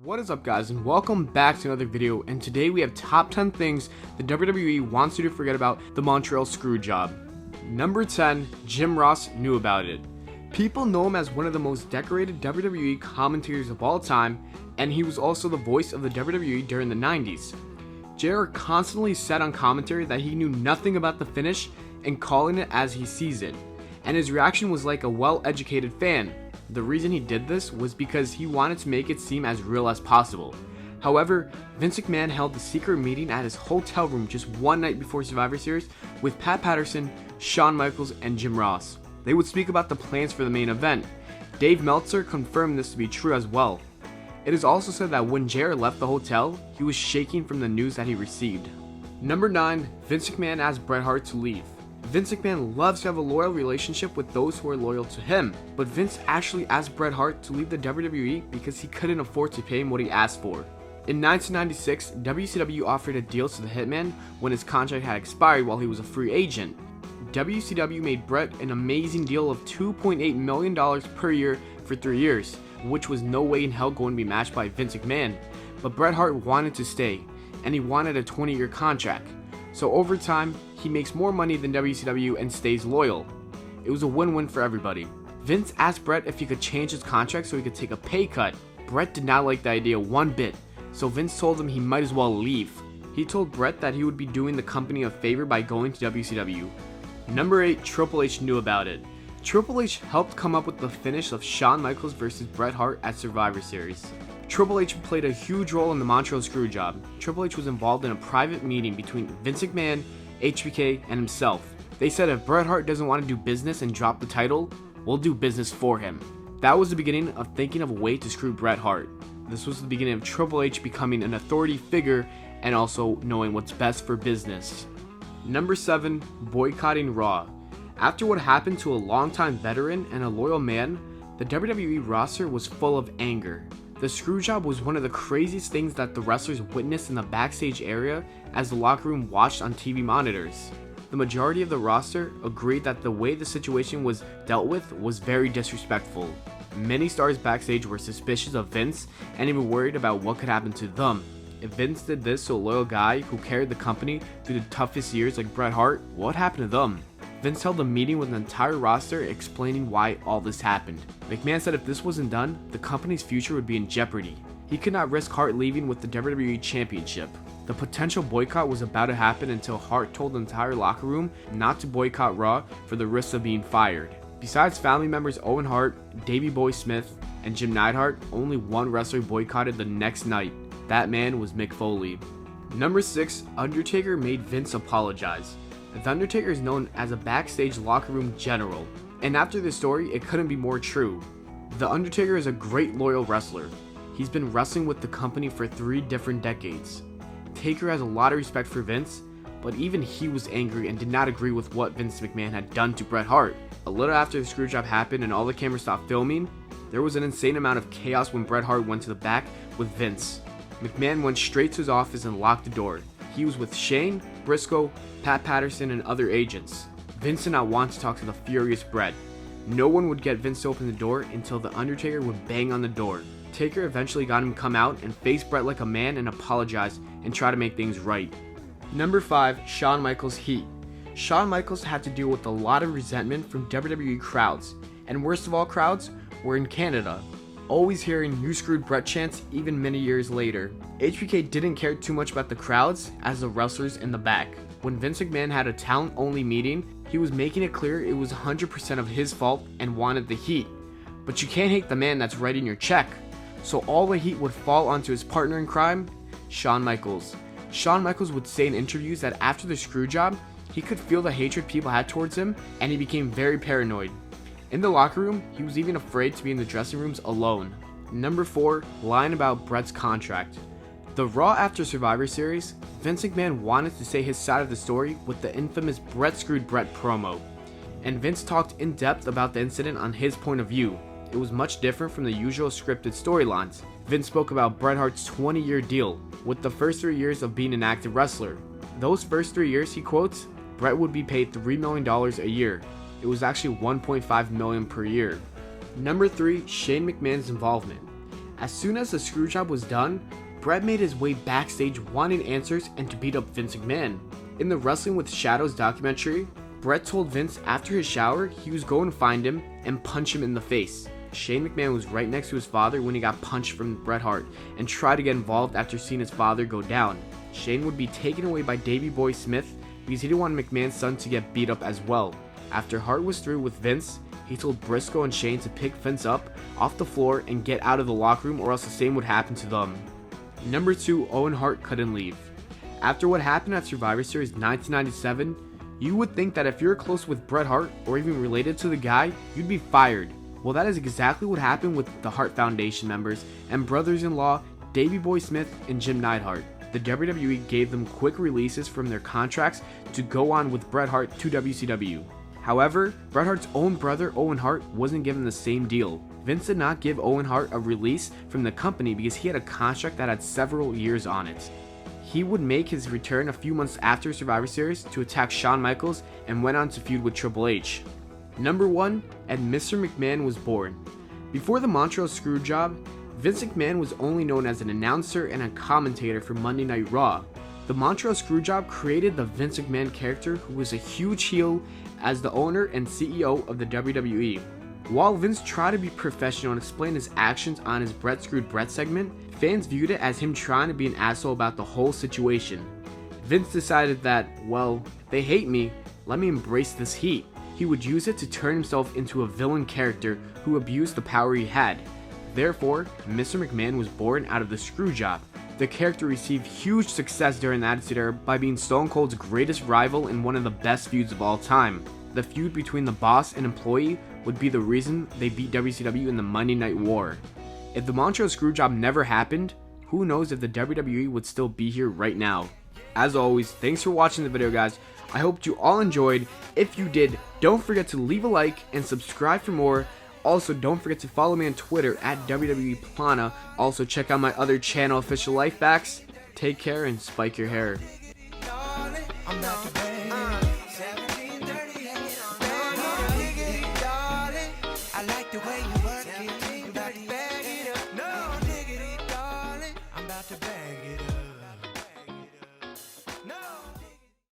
What is up, guys, and welcome back to another video. And today we have top 10 things the WWE wants you to forget about the Montreal Screwjob. Number 10, Jim Ross knew about it. People know him as one of the most decorated WWE commentators of all time, and he was also the voice of the WWE during the 90s. JR constantly said on commentary that he knew nothing about the finish and calling it as he sees it, and his reaction was like a well-educated fan. The reason he did this was because he wanted to make it seem as real as possible. However, Vince McMahon held a secret meeting at his hotel room just one night before Survivor Series with Pat Patterson, Shawn Michaels, and Jim Ross. They would speak about the plans for the main event. Dave Meltzer confirmed this to be true as well. It is also said that when JR left the hotel, he was shaking from the news that he received. Number 9, Vince McMahon asked Bret Hart to leave. Vince McMahon loves to have a loyal relationship with those who are loyal to him, but Vince actually asked Bret Hart to leave the WWE because he couldn't afford to pay him what he asked for. In 1996, WCW offered a deal to the Hitman when his contract had expired while he was a free agent. WCW made Bret an amazing deal of $2.8 million per year for 3 years, which was no way in hell going to be matched by Vince McMahon, but Bret Hart wanted to stay, and he wanted a 20-year contract. So over time, he makes more money than WCW and stays loyal. It was a win-win for everybody. Vince asked Bret if he could change his contract so he could take a pay cut. Bret did not like the idea one bit, so Vince told him he might as well leave. He told Bret that he would be doing the company a favor by going to WCW. Number 8, Triple H knew about it. Triple H helped come up with the finish of Shawn Michaels versus Bret Hart at Survivor Series. Triple H played a huge role in the Montreal Screwjob. Triple H was involved in a private meeting between Vince McMahon, HBK, and himself. They said if Bret Hart doesn't want to do business and drop the title, we'll do business for him. That was the beginning of thinking of a way to screw Bret Hart. This was the beginning of Triple H becoming an authority figure and also knowing what's best for business. Number 7, boycotting Raw. After what happened to a longtime veteran and a loyal man, the WWE roster was full of anger. The Screwjob was one of the craziest things that the wrestlers witnessed in the backstage area as the locker room watched on TV monitors. The majority of the roster agreed that the way the situation was dealt with was very disrespectful. Many stars backstage were suspicious of Vince and even worried about what could happen to them. If Vince did this to a loyal guy who carried the company through the toughest years like Bret Hart, what happened to them? Vince held a meeting with the entire roster explaining why all this happened. McMahon said if this wasn't done, the company's future would be in jeopardy. He could not risk Hart leaving with the WWE Championship. The potential boycott was about to happen until Hart told the entire locker room not to boycott Raw for the risk of being fired. Besides family members Owen Hart, Davey Boy Smith, and Jim Neidhart, only one wrestler boycotted the next night. That man was Mick Foley. Number 6, Undertaker made Vince apologize. The Undertaker is known as a backstage locker room general, and after this story, it couldn't be more true. The Undertaker is a great loyal wrestler. He's been wrestling with the company for 3 different decades. Taker has a lot of respect for Vince, but even he was angry and did not agree with what Vince McMahon had done to Bret Hart. A little after the Screwjob happened and all the cameras stopped filming, there was an insane amount of chaos when Bret Hart went to the back with Vince. McMahon went straight to his office and locked the door. He was with Shane, Briscoe, Pat Patterson, and other agents. Vince did not want to talk to the furious Bret. No one would get Vince to open the door until the Undertaker would bang on the door. Taker eventually got him to come out and face Bret like a man and apologize and try to make things right. Number 5, Shawn Michaels heat. Shawn Michaels had to deal with a lot of resentment from WWE crowds, and worst of all crowds were in Canada. Always hearing "you screwed Bret" chants even many years later. HBK didn't care too much about the crowds as the wrestlers in the back. When Vince McMahon had a talent-only meeting, he was making it clear it was 100% of his fault and wanted the heat. But you can't hate the man that's writing your check. So all the heat would fall onto his partner in crime, Shawn Michaels. Shawn Michaels would say in interviews that after the Screwjob, he could feel the hatred people had towards him, and he became very paranoid. In the locker room, he was even afraid to be in the dressing rooms alone. Number 4, lying about Bret's contract. The Raw after Survivor Series, Vince McMahon wanted to say his side of the story with the infamous Bret screwed Bret promo. And Vince talked in depth about the incident on his point of view. It was much different from the usual scripted storylines. Vince spoke about Bret Hart's 20-year deal, with the first 3 years of being an active wrestler. Those first 3 years, he quotes, Bret would be paid $3 million a year. It was actually $1.5 million per year. Number 3, Shane McMahon's involvement. As soon as the Screwjob was done, BRET made his way backstage wanting answers and to beat up Vince McMahon. In the Wrestling with Shadows documentary, BRET told Vince after his shower he was going to find him and punch him in the face. Shane McMahon was right next to his father when he got punched from Bret Hart and tried to get involved after seeing his father go down. Shane would be taken away by Davey Boy Smith because he didn't want McMahon's son to get beat up as well. After Hart was through with Vince, he told Briscoe and Shane to pick Vince up off the floor and get out of the locker room or else the same would happen to them. Number 2, Owen Hart couldn't leave. After what happened at Survivor Series 1997, you would think that if you're close with Bret Hart or even related to the guy, you'd be fired. Well, that is exactly what happened with the Hart Foundation members and brothers-in-law Davey Boy Smith and Jim Neidhart. The WWE gave them quick releases from their contracts to go on with Bret Hart to WCW. However, Bret Hart's own brother Owen Hart wasn't given the same deal. Vince did not give Owen Hart a release from the company because he had a contract that had several years on it. He would make his return a few months after Survivor Series to attack Shawn Michaels and went on to feud with Triple H. Number 1, and Mr. McMahon was born. Before the Montreal Screwjob, Vince McMahon was only known as an announcer and a commentator for Monday Night Raw. The Montreal Screwjob created the Vince McMahon character, who was a huge heel as the owner and CEO of the WWE. While Vince tried to be professional and explain his actions on his Bret Screwed Bret segment, fans viewed it as him trying to be an asshole about the whole situation. Vince decided that, well, they hate me, let me embrace this heat. He would use it to turn himself into a villain character who abused the power he had. Therefore, Mr. McMahon was born out of the Screwjob. The character received huge success during the Attitude Era by being Stone Cold's greatest rival in one of the best feuds of all time. The feud between the boss and employee would be the reason they beat WCW in the Monday Night War. If the Montreal Screwjob never happened, who knows if the WWE would still be here right now. As always, thanks for watching the video, guys. I hope you all enjoyed. If you did, don't forget to leave a like and subscribe for more. Also, don't forget to follow me on Twitter at WWE Pllana. Also, check out my other channel, Official Life Facts. Take care and spike your hair. I like the way you work.